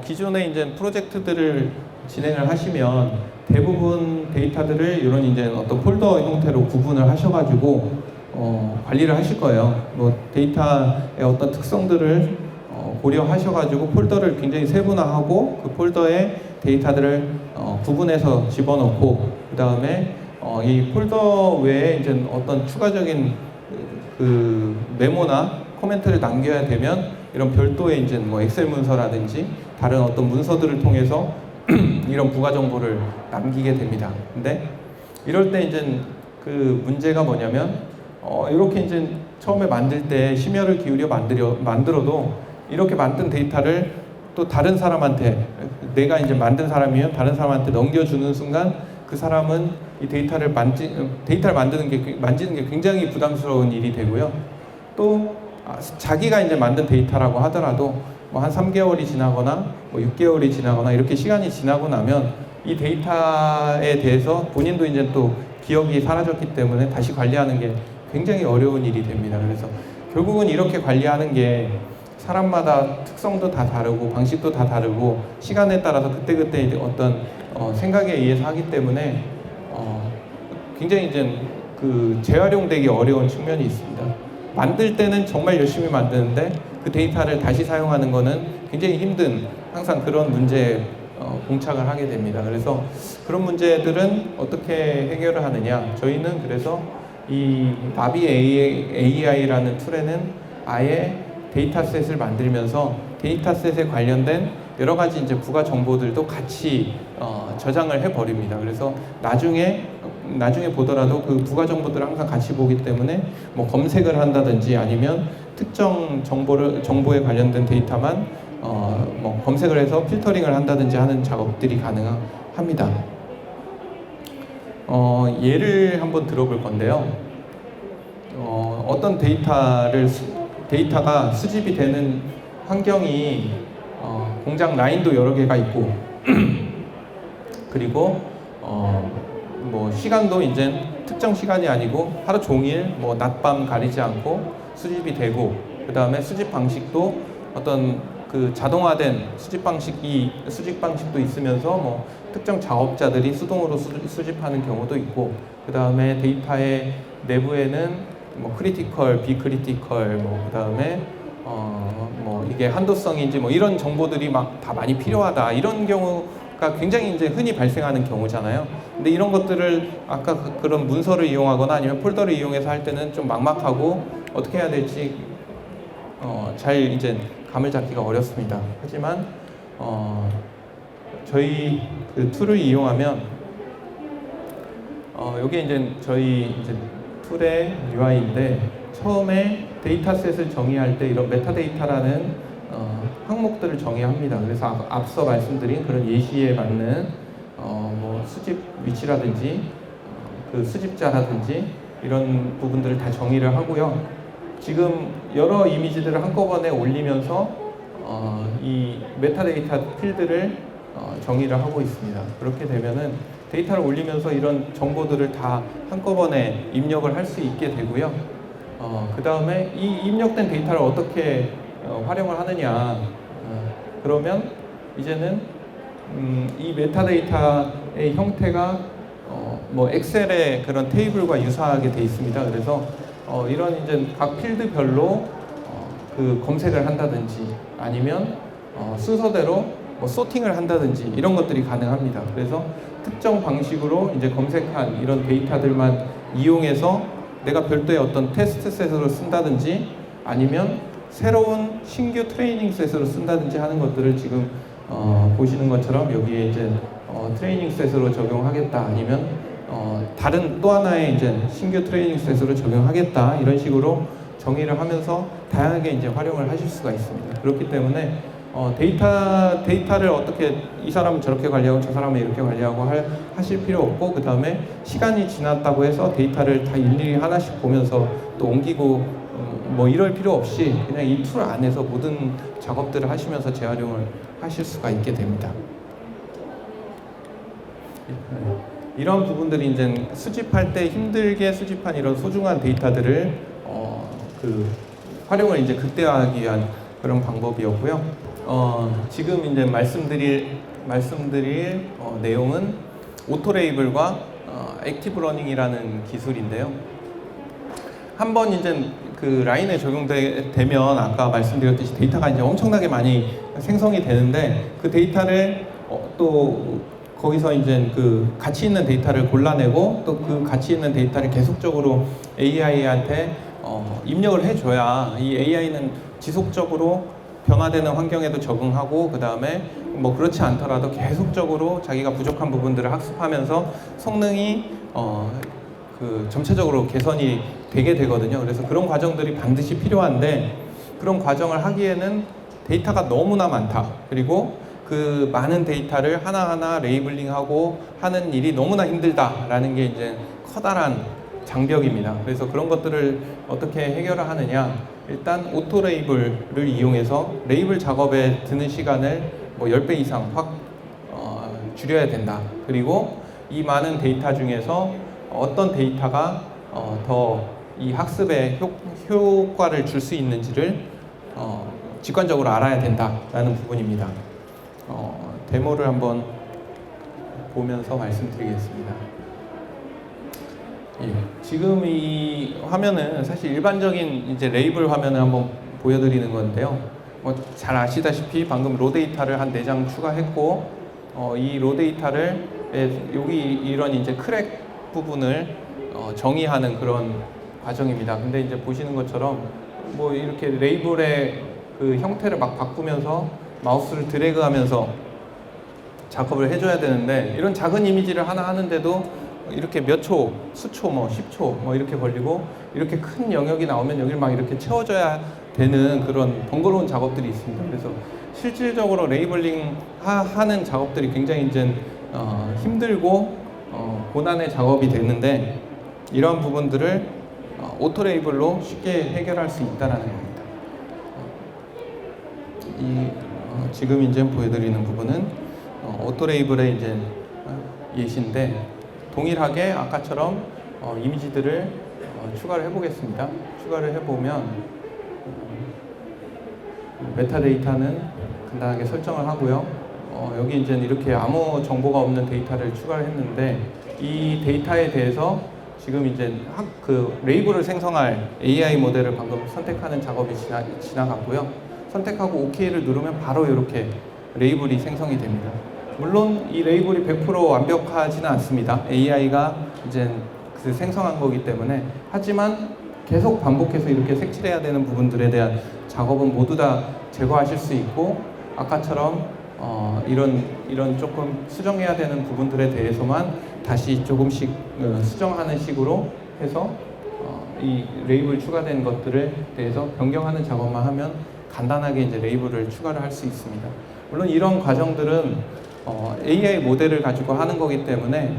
기존에 이제 프로젝트들을 진행을 하시면 대부분 데이터들을 이런 이제 어떤 폴더 형태로 구분을 하셔가지고 관리를 하실 거예요. 뭐 데이터의 어떤 특성들을 고려하셔가지고 폴더를 굉장히 세분화하고 그 폴더에 데이터들을 구분해서 집어넣고, 그 다음에 이 폴더 외에 이제 어떤 추가적인 그 메모나 코멘트를 남겨야 되면 이런 별도의 이제 뭐 엑셀 문서라든지 다른 어떤 문서들을 통해서 이런 부가 정보를 남기게 됩니다. 근데 이럴 때 이제 그 문제가 뭐냐면 이렇게 이제 처음에 만들 때 심혈을 기울여 만들어도 이렇게 만든 데이터를 또 다른 사람한테, 내가 이제 만든 사람이면 다른 사람한테 넘겨주는 순간 그 사람은 이 데이터를 만지는 게 굉장히 부담스러운 일이 되고요. 또 자기가 이제 만든 데이터라고 하더라도 뭐 한 3개월이 지나거나 뭐 6개월이 지나거나 이렇게 시간이 지나고 나면 이 데이터에 대해서 본인도 이제 또 기억이 사라졌기 때문에 다시 관리하는 게 굉장히 어려운 일이 됩니다. 그래서 결국은 이렇게 관리하는 게 사람마다 특성도 다 다르고 방식도 다 다르고 시간에 따라서 그때그때 어떤 생각에 의해서 하기 때문에 굉장히 이제 그 재활용되기 어려운 측면이 있습니다. 만들 때는 정말 열심히 만드는데 그 데이터를 다시 사용하는 거는 굉장히 힘든, 항상 그런 문제에 봉착을 하게 됩니다. 그래서 그런 문제들은 어떻게 해결을 하느냐, 저희는 그래서 이 나비 AI라는 툴에는 아예 데이터셋을 만들면서 데이터셋에 관련된 여러 가지 이제 부가 정보들도 같이 저장을 해 버립니다. 그래서 나중에 보더라도 그 부가 정보들을 항상 같이 보기 때문에 뭐 검색을 한다든지 아니면 특정 정보에 관련된 데이터만 뭐 검색을 해서 필터링을 한다든지 하는 작업들이 가능합니다. 예를 한번 들어볼 건데요. 어떤 데이터가 수집이 되는 환경이 공장 라인도 여러 개가 있고 그리고 뭐 시간도 이제 특정 시간이 아니고 하루 종일 뭐 낮밤 가리지 않고 수집이 되고, 그 다음에 수집 방식도 어떤 그 자동화된 수집 방식도 있으면서 뭐 특정 작업자들이 수동으로 수집하는 경우도 있고, 그 다음에 데이터의 내부에는 뭐 크리티컬, 비크리티컬, 뭐 그 다음에 뭐 이게 한도성인지 뭐 이런 정보들이 막 다 많이 필요하다, 이런 경우가 굉장히 이제 흔히 발생하는 경우잖아요. 근데 이런 것들을 아까 그런 문서를 이용하거나 아니면 폴더를 이용해서 할 때는 좀 막막하고 어떻게 해야 될지 잘 이제 감을 잡기가 어렵습니다. 하지만 저희 그 툴을 이용하면 여기 이제 저희 이제 툴의 UI인데 처음에 데이터셋을 정의할 때 이런 메타데이터라는 항목들을 정의합니다. 그래서 앞서 말씀드린 그런 예시에 맞는 뭐 수집 위치라든지 그 수집자라든지 이런 부분들을 다 정의를 하고요. 지금 여러 이미지들을 한꺼번에 올리면서 이 메타데이터 필드를 정의를 하고 있습니다. 그렇게 되면은 데이터를 올리면서 이런 정보들을 다 한꺼번에 입력을 할 수 있게 되고요. 그 다음에 이 입력된 데이터를 어떻게 활용을 하느냐. 그러면 이제는 이 메타데이터의 형태가 뭐 엑셀의 그런 테이블과 유사하게 되어 있습니다. 그래서 이런 이제 각 필드별로 그 검색을 한다든지 아니면 순서대로 뭐 소팅을 한다든지 이런 것들이 가능합니다. 그래서 특정 방식으로 이제 검색한 이런 데이터들만 이용해서 내가 별도의 어떤 테스트 셋으로 쓴다든지 아니면 새로운 신규 트레이닝 셋으로 쓴다든지 하는 것들을 지금 보시는 것처럼 여기에 이제 트레이닝 셋으로 적용하겠다 아니면 다른 또 하나의 이제 신규 트레이닝 셋으로 적용하겠다 이런 식으로 정의를 하면서 다양하게 이제 활용을 하실 수가 있습니다. 그렇기 때문에 데이터를 어떻게 이 사람은 저렇게 관리하고 저 사람은 이렇게 관리하고 하실 필요 없고 그 다음에 시간이 지났다고 해서 데이터를 다 일일이 하나씩 보면서 또 옮기고 뭐 이럴 필요 없이 그냥 이 툴 안에서 모든 작업들을 하시면서 재활용을 하실 수가 있게 됩니다. 이런 부분들이 이제 수집할 때 힘들게 수집한 이런 소중한 데이터들을 활용을 이제 극대화하기 위한 그런 방법이었고요. 지금 이제 말씀드릴 내용은 오토 레이블과 액티브 러닝이라는 기술인데요. 한번 이제 그 라인에 적용되면 아까 말씀드렸듯이 데이터가 이제 엄청나게 많이 생성이 되는데 그 데이터를 또 거기서 이제 그 가치 있는 데이터를 골라내고 또 그 가치 있는 데이터를 계속적으로 AI한테 입력을 해줘야 이 AI는 지속적으로 변화되는 환경에도 적응하고 그 다음에 뭐 그렇지 않더라도 계속적으로 자기가 부족한 부분들을 학습하면서 성능이 그 점차적으로 개선이 되게 되거든요. 그래서 그런 과정들이 반드시 필요한데 그런 과정을 하기에는 데이터가 너무나 많다. 그리고 그 많은 데이터를 하나하나 레이블링하고 하는 일이 너무나 힘들다라는 게 이제 커다란 장벽입니다. 그래서 그런 것들을 어떻게 해결을 하느냐. 일단 오토 레이블을 이용해서 레이블 작업에 드는 시간을 뭐 10배 이상 확 줄여야 된다. 그리고 이 많은 데이터 중에서 어떤 데이터가 더 이 학습에 효과를 줄 수 있는지를 직관적으로 알아야 된다라는 부분입니다. 데모를 한번 보면서 말씀드리겠습니다. 예, 지금 이 화면은 사실 일반적인 이제 레이블 화면을 한번 보여드리는 건데요. 잘 아시다시피 방금 로 데이터를 한 4장 추가했고, 이 로 데이터를 여기 이런 이제 크랙 부분을 정의하는 그런 과정입니다. 근데 이제 보시는 것처럼 뭐 이렇게 레이블의 그 형태를 막 바꾸면서 마우스를 드래그하면서 작업을 해줘야 되는데 이런 작은 이미지를 하나 하는데도 이렇게 몇 초, 수초, 뭐 10초 뭐 이렇게 걸리고 이렇게 큰 영역이 나오면 여기를 막 이렇게 채워줘야 되는 그런 번거로운 작업들이 있습니다. 그래서 실질적으로 레이블링 하는 작업들이 굉장히 이제 힘들고 고난의 작업이 되는데 이러한 부분들을 오토 레이블로 쉽게 해결할 수 있다라는 겁니다. 지금 이제 보여드리는 부분은 오토 레이블의 이제 예시인데 동일하게 아까처럼 이미지들을 추가를 해보겠습니다. 추가를 해보면 메타데이터는 간단하게 설정을 하고요. 여기 이제 이렇게 아무 정보가 없는 데이터를 추가를 했는데 이 데이터에 대해서 지금 이제 그 레이블을 생성할 AI 모델을 방금 선택하는 작업이 지나갔고요. 선택하고 OK를 누르면 바로 이렇게 레이블이 생성이 됩니다. 물론 이 레이블이 100% 완벽하지는 않습니다. AI가 이제 그 생성한 거기 때문에. 하지만 계속 반복해서 이렇게 색칠해야 되는 부분들에 대한 작업은 모두 다 제거하실 수 있고 아까처럼 이런 조금 수정해야 되는 부분들에 대해서만 다시 조금씩 수정하는 식으로 해서 이 레이블 추가된 것들에 대해서 변경하는 작업만 하면 간단하게 이제 레이블을 추가를 할 수 있습니다. 물론 이런 과정들은 AI 모델을 가지고 하는 거기 때문에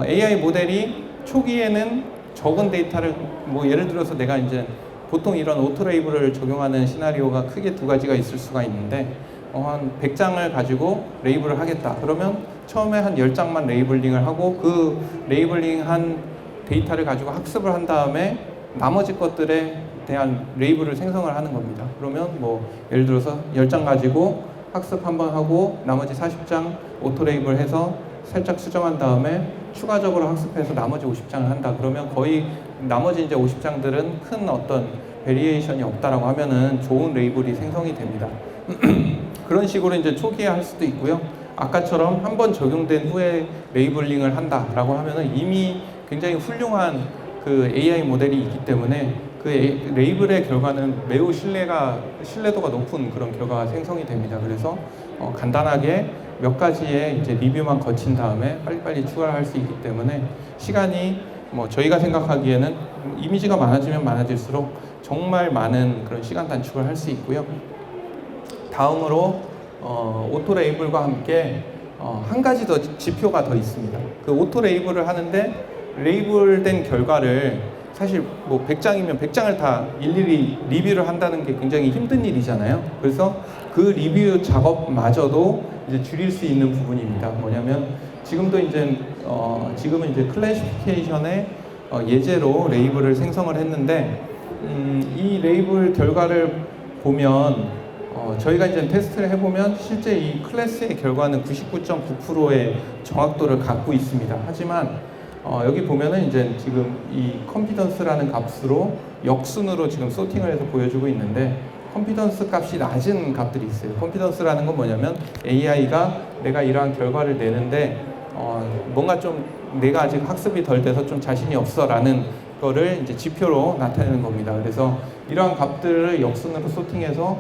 AI 모델이 초기에는 적은 데이터를 뭐 예를 들어서 내가 이제 보통 이런 오토 레이블을 적용하는 시나리오가 크게 두 가지가 있을 수가 있는데 한 100장을 가지고 레이블을 하겠다. 그러면 처음에 한 10장만 레이블링을 하고 그 레이블링한 데이터를 가지고 학습을 한 다음에 나머지 것들에 대한 레이블을 생성을 하는 겁니다. 그러면 뭐 예를 들어서 10장 가지고 학습 한번 하고 나머지 40장 오토 레이블 해서 살짝 수정한 다음에 추가적으로 학습해서 나머지 50장을 한다. 그러면 거의 나머지 이제 50장들은 큰 어떤 베리에이션이 없다라고 하면은 좋은 레이블이 생성이 됩니다. 그런 식으로 이제 초기에 할 수도 있고요. 아까처럼 한번 적용된 후에 레이블링을 한다라고 하면은 이미 굉장히 훌륭한 그 AI 모델이 있기 때문에 그 레이블의 결과는 매우 신뢰도가 높은 그런 결과가 생성이 됩니다. 그래서 간단하게 몇 가지의 이제 리뷰만 거친 다음에 빨리빨리 추가를 할 수 있기 때문에 시간이 뭐 저희가 생각하기에는 이미지가 많아지면 많아질수록 정말 많은 그런 시간 단축을 할 수 있고요. 다음으로 오토 레이블과 함께 한 가지 더 지표가 더 있습니다. 그 오토 레이블을 하는데 레이블된 결과를 사실 뭐 100장이면 100장을 다 일일이 리뷰를 한다는 게 굉장히 힘든 일이잖아요. 그래서 그 리뷰 작업마저도 이제 줄일 수 있는 부분입니다. 뭐냐면 지금도 이제 지금은 이제 클래시피케이션의 예제로 레이블을 생성을 했는데 이 레이블 결과를 보면 저희가 이제 테스트를 해보면 실제 이 클래스의 결과는 99.9%의 정확도를 갖고 있습니다. 하지만 여기 보면은 이제 지금 이 컨피던스라는 값으로 역순으로 지금 소팅을 해서 보여주고 있는데 컨피던스 값이 낮은 값들이 있어요. 컨피던스라는 건 뭐냐면 AI가 내가 이러한 결과를 내는데 뭔가 좀 내가 아직 학습이 덜 돼서 좀 자신이 없어라는 거를 이제 지표로 나타내는 겁니다. 그래서 이러한 값들을 역순으로 소팅해서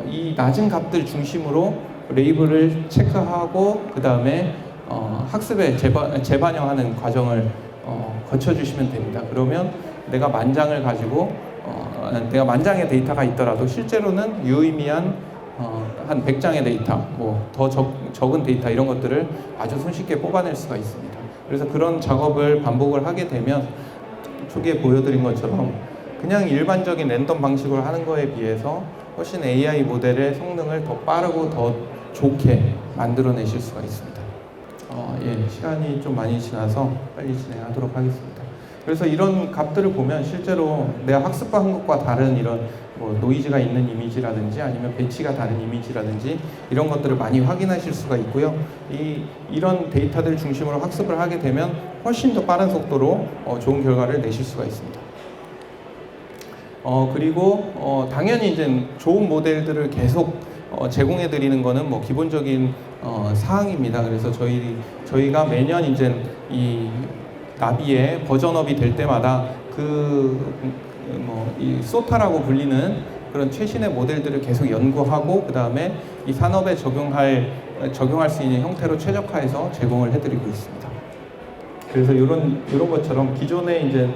이 낮은 값들 중심으로 레이블을 체크하고 그 다음에 학습에 재반영하는 과정을 거쳐주시면 됩니다. 그러면 내가 만장을 가지고 내가 만장의 데이터가 있더라도 실제로는 유의미한 한 100장의 데이터, 뭐 더 적은 데이터 이런 것들을 아주 손쉽게 뽑아낼 수가 있습니다. 그래서 그런 작업을 반복을 하게 되면 초기에 보여드린 것처럼 그냥 일반적인 랜덤 방식으로 하는 거에 비해서 훨씬 AI 모델의 성능을 더 빠르고 더 좋게 만들어내실 수가 있습니다. 예, 시간이 좀 많이 지나서 빨리 진행하도록 하겠습니다. 그래서 이런 값들을 보면 실제로 내가 학습한 것과 다른 이런 뭐 노이즈가 있는 이미지라든지 아니면 배치가 다른 이미지라든지 이런 것들을 많이 확인하실 수가 있고요. 이런 데이터들 중심으로 학습을 하게 되면 훨씬 더 빠른 속도로 좋은 결과를 내실 수가 있습니다. 그리고 당연히 이제 좋은 모델들을 계속 제공해 드리는 거는 뭐 기본적인 사항입니다. 그래서 저희가 매년 이제 이 나비의 버전업이 될 때마다 이 소타라고 불리는 그런 최신의 모델들을 계속 연구하고 그 다음에 이 산업에 적용할 수 있는 형태로 최적화해서 제공을 해드리고 있습니다. 그래서 이런 것처럼 기존의 이제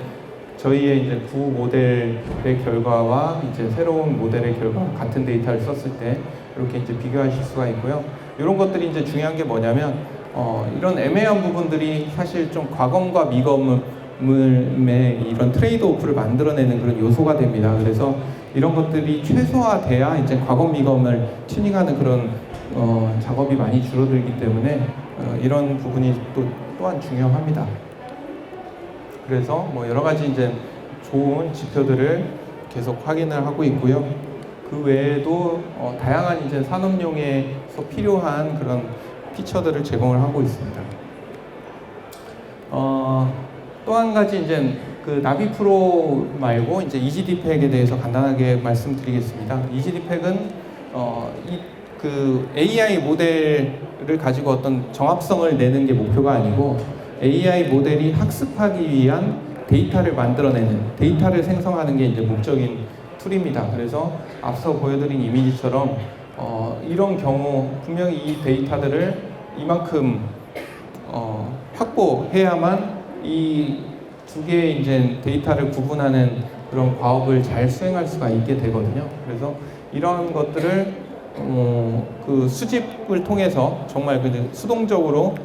저희의 이제 구 모델의 결과와 이제 새로운 모델의 결과 같은 데이터를 썼을 때 이렇게 이제 비교하실 수가 있고요. 이런 것들이 이제 중요한 게 뭐냐면 이런 애매한 부분들이 사실 좀 과검과 미검의 이런 트레이드 오프를 만들어내는 그런 요소가 됩니다. 그래서 이런 것들이 최소화돼야 이제 과검 미검을 튜닝하는 그런 작업이 많이 줄어들기 때문에 이런 부분이 또한 중요합니다. 그래서 뭐 여러 가지 이제 좋은 지표들을 계속 확인을 하고 있고요. 그 외에도 다양한 이제 산업용에서 필요한 그런 피처들을 제공을 하고 있습니다. 또 한 가지 이제 그 나비 프로 말고 이제 이지디팩에 대해서 간단하게 말씀드리겠습니다. 이지디팩은 그 AI 모델을 가지고 어떤 정합성을 내는 게 목표가 아니고 AI 모델이 학습하기 위한 데이터를 만들어내는, 데이터를 생성하는 게 이제 목적인 툴입니다. 그래서 앞서 보여드린 이미지처럼 이런 경우 분명히 이 데이터들을 이만큼 확보해야만 이 두 개의 이제 데이터를 구분하는 그런 과업을 잘 수행할 수가 있게 되거든요. 그래서 이런 것들을 그 수집을 통해서 정말 그 수동적으로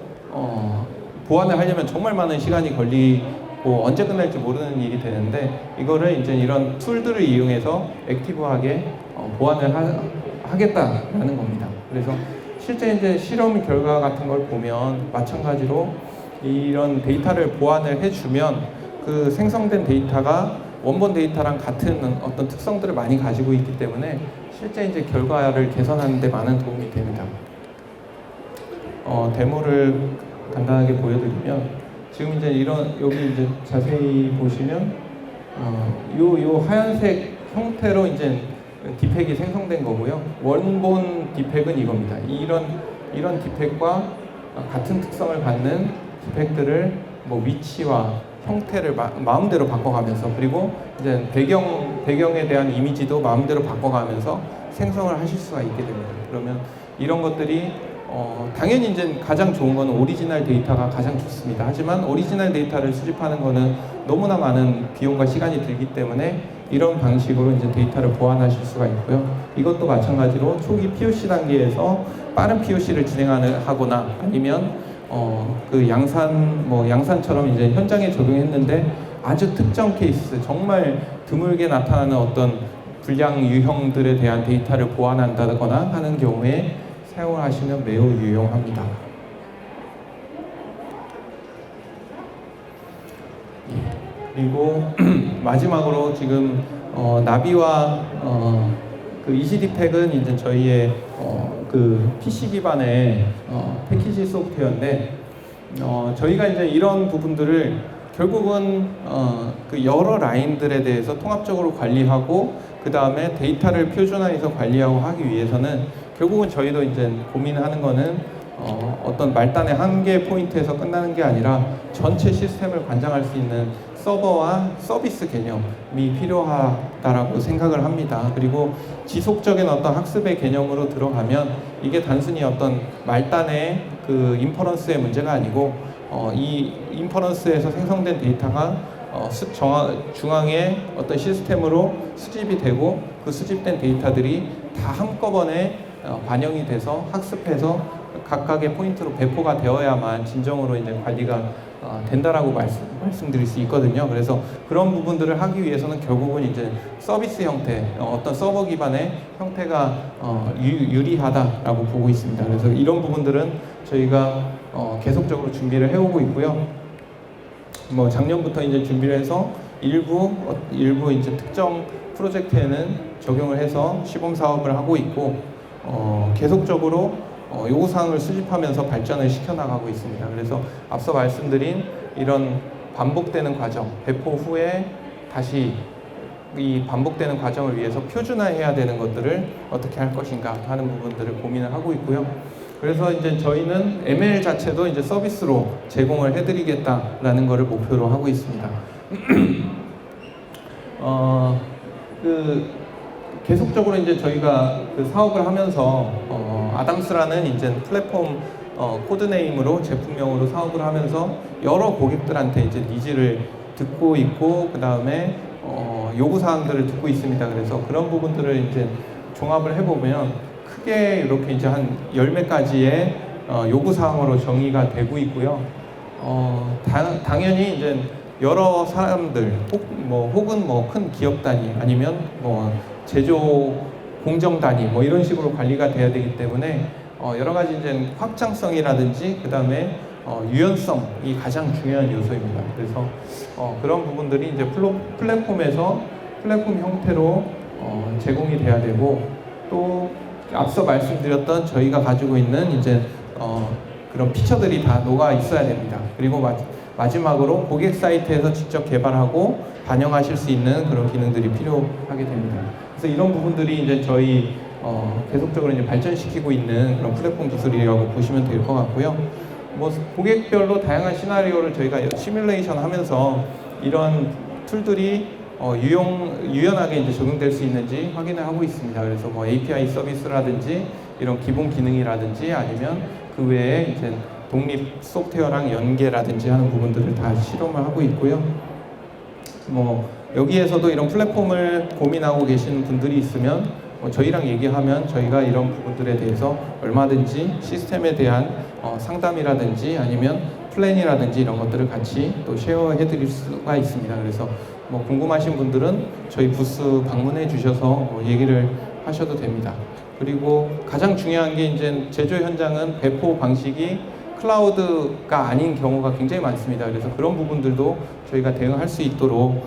보완을 하려면 정말 많은 시간이 걸리고 언제 끝날지 모르는 일이 되는데, 이거를 이제 이런 툴들을 이용해서 액티브하게 보완을 하겠다라는 겁니다. 그래서 실제 이제 실험 결과 같은 걸 보면 마찬가지로 이런 데이터를 보완을 해주면 그 생성된 데이터가 원본 데이터랑 같은 어떤 특성들을 많이 가지고 있기 때문에 실제 이제 결과를 개선하는 데 많은 도움이 됩니다. 데모를 간단하게 보여드리면, 지금 이제 여기 이제 자세히 보시면 요 하얀색 형태로 이제 디펙이 생성된 거고요. 원본 디펙은 이겁니다. 이런 디펙과 같은 특성을 갖는 디펙들을 뭐 위치와 형태를 마음대로 바꿔가면서, 그리고 이제 배경에 대한 이미지도 마음대로 바꿔가면서 생성을 하실 수가 있게 됩니다. 그러면 이런 것들이 당연히 이제 가장 좋은 거는 오리지널 데이터가 가장 좋습니다. 하지만 오리지널 데이터를 수집하는 거는 너무나 많은 비용과 시간이 들기 때문에 이런 방식으로 이제 데이터를 보완하실 수가 있고요. 이것도 마찬가지로 초기 POC 단계에서 빠른 POC를 진행하거나 아니면 그 양산처럼 이제 현장에 적용했는데 아주 특정 케이스, 정말 드물게 나타나는 어떤 불량 유형들에 대한 데이터를 보완한다거나 하는 경우에 사용을 하시면 매우 유용합니다. 그리고 마지막으로 지금 나비와 그 ECD팩은 이제 저희의 그 PC 기반의 패키지 소프트웨어인데, 저희가 이제 이런 부분들을 결국은 그 여러 라인들에 대해서 통합적으로 관리하고 그 다음에 데이터를 표준화해서 관리하고 하기 위해서는 결국은 저희도 이제 고민하는 거는 어떤 말단의 한 개 포인트에서 끝나는 게 아니라 전체 시스템을 관장할 수 있는 서버와 서비스 개념이 필요하다라고 생각을 합니다. 그리고 지속적인 어떤 학습의 개념으로 들어가면 이게 단순히 어떤 말단의 그 인퍼런스의 문제가 아니고 이 인퍼런스에서 생성된 데이터가 중앙의 어떤 시스템으로 수집이 되고 그 수집된 데이터들이 다 한꺼번에 반영이 돼서 학습해서 각각의 포인트로 배포가 되어야만 진정으로 이제 관리가 된다라고 말씀드릴 수 있거든요. 그래서 그런 부분들을 하기 위해서는 결국은 이제 서비스 형태, 어떤 서버 기반의 형태가 유리하다라고 보고 있습니다. 그래서 이런 부분들은 저희가 계속적으로 준비를 해오고 있고요. 뭐 작년부터 이제 준비를 해서 일부 이제 특정 프로젝트에는 적용을 해서 시범 사업을 하고 있고, 계속적으로 요구사항을 수집하면서 발전을 시켜나가고 있습니다. 그래서 앞서 말씀드린 이런 반복되는 과정, 배포 후에 다시 이 반복되는 과정을 위해서 표준화해야 되는 것들을 어떻게 할 것인가 하는 부분들을 고민을 하고 있고요. 그래서 이제 저희는 ML 자체도 이제 서비스로 제공을 해드리겠다라는 것을 목표로 하고 있습니다. 계속적으로 이제 저희가 그 사업을 하면서 아담스라는 이제 플랫폼 코드네임으로 제품명으로 사업을 하면서 여러 고객들한테 이제 니즈를 듣고 있고 그 다음에 요구 사항들을 듣고 있습니다. 그래서 그런 부분들을 이제 종합을 해보면 크게 이렇게 이제 한 10몇 가지의 요구 사항으로 정의가 되고 있고요. 당연히 이제 여러 사람들 혹은 큰 기업 단위 아니면 제조 공정 단위 이런 식으로 관리가 돼야 되기 때문에 여러 가지 이제 확장성이라든지 그 다음에 유연성이 가장 중요한 요소입니다. 그래서 그런 부분들이 이제 플랫폼에서 플랫폼 형태로 제공이 돼야 되고, 또 앞서 말씀드렸던 저희가 가지고 있는 이제 그런 피처들이 다 녹아 있어야 됩니다. 그리고 마지막으로 고객 사이트에서 직접 개발하고 반영하실 수 있는 그런 기능들이 필요하게 됩니다. 그래서 이런 부분들이 이제 저희 계속적으로 이제 발전시키고 있는 그런 플랫폼 기술이라고 보시면 될 것 같고요. 고객별로 다양한 시나리오를 저희가 시뮬레이션 하면서 이런 툴들이 유연하게 이제 적용될 수 있는지 확인을 하고 있습니다. 그래서 뭐 API 서비스라든지 이런 기본 기능이라든지 아니면 그 외에 이제 독립 소프트웨어랑 연계라든지 하는 부분들을 다 실험을 하고 있고요. 뭐 여기에서도 이런 플랫폼을 고민하고 계시는 분들이 있으면 저희랑 얘기하면 저희가 이런 부분들에 대해서 얼마든지 시스템에 대한 상담이라든지 아니면 플랜이라든지 이런 것들을 같이 또 쉐어해 드릴 수가 있습니다. 그래서 뭐 궁금하신 분들은 저희 부스 방문해 주셔서 얘기를 하셔도 됩니다. 그리고 가장 중요한 게 이제 제조 현장은 배포 방식이 클라우드가 아닌 경우가 굉장히 많습니다. 그래서 그런 부분들도 저희가 대응할 수 있도록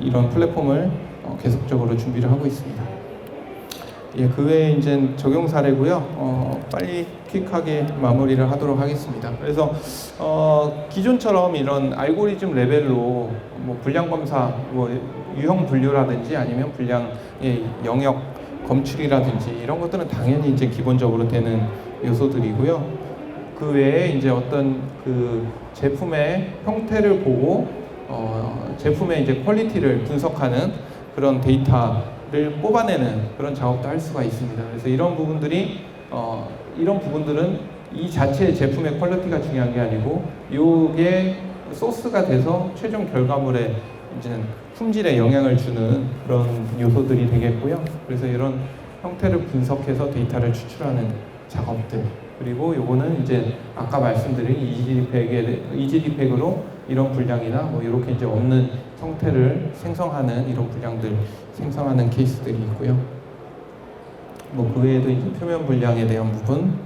이런 플랫폼을 계속적으로 준비를 하고 있습니다. 예, 그 외에 이제 적용 사례고요. 빨리 퀵하게 마무리를 하도록 하겠습니다. 그래서 기존처럼 이런 알고리즘 레벨로 뭐 분량 검사, 뭐 유형 분류라든지 아니면 분량의 영역 검출이라든지 이런 것들은 당연히 이제 기본적으로 되는 요소들이고요. 그 외에 이제 어떤 그 제품의 형태를 보고 제품의 이제 퀄리티를 분석하는 그런 데이터를 뽑아내는 그런 작업도 할 수가 있습니다. 그래서 이런 부분들이 이런 부분들은 이 자체의 제품의 퀄리티가 중요한 게 아니고 이게 소스가 돼서 최종 결과물에 이제 품질에 영향을 주는 그런 요소들이 되겠고요. 그래서 이런 형태를 분석해서 데이터를 추출하는 작업들, 그리고 요거는 이제 아까 말씀드린 이지디팩으로 이런 분량이나 뭐 이렇게 이제 없는 형태를 생성하는 이런 분량들 생성하는 케이스들이 있고요. 뭐 그 외에도 이제 표면 분량에 대한 부분,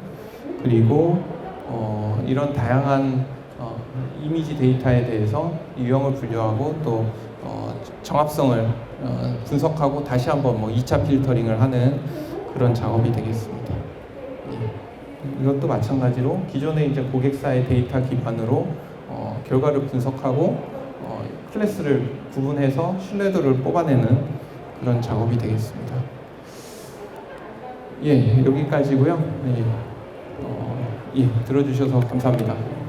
그리고 이런 다양한 이미지 데이터에 대해서 유형을 분류하고 또 정합성을 분석하고 다시 한번 뭐 2차 필터링을 하는 그런 작업이 되겠습니다. 이것도 마찬가지로 기존의 이제 고객사의 데이터 기반으로 결과를 분석하고 클래스를 구분해서 신뢰도를 뽑아내는 그런 작업이 되겠습니다. 예, 여기까지고요. 예, 들어주셔서 감사합니다.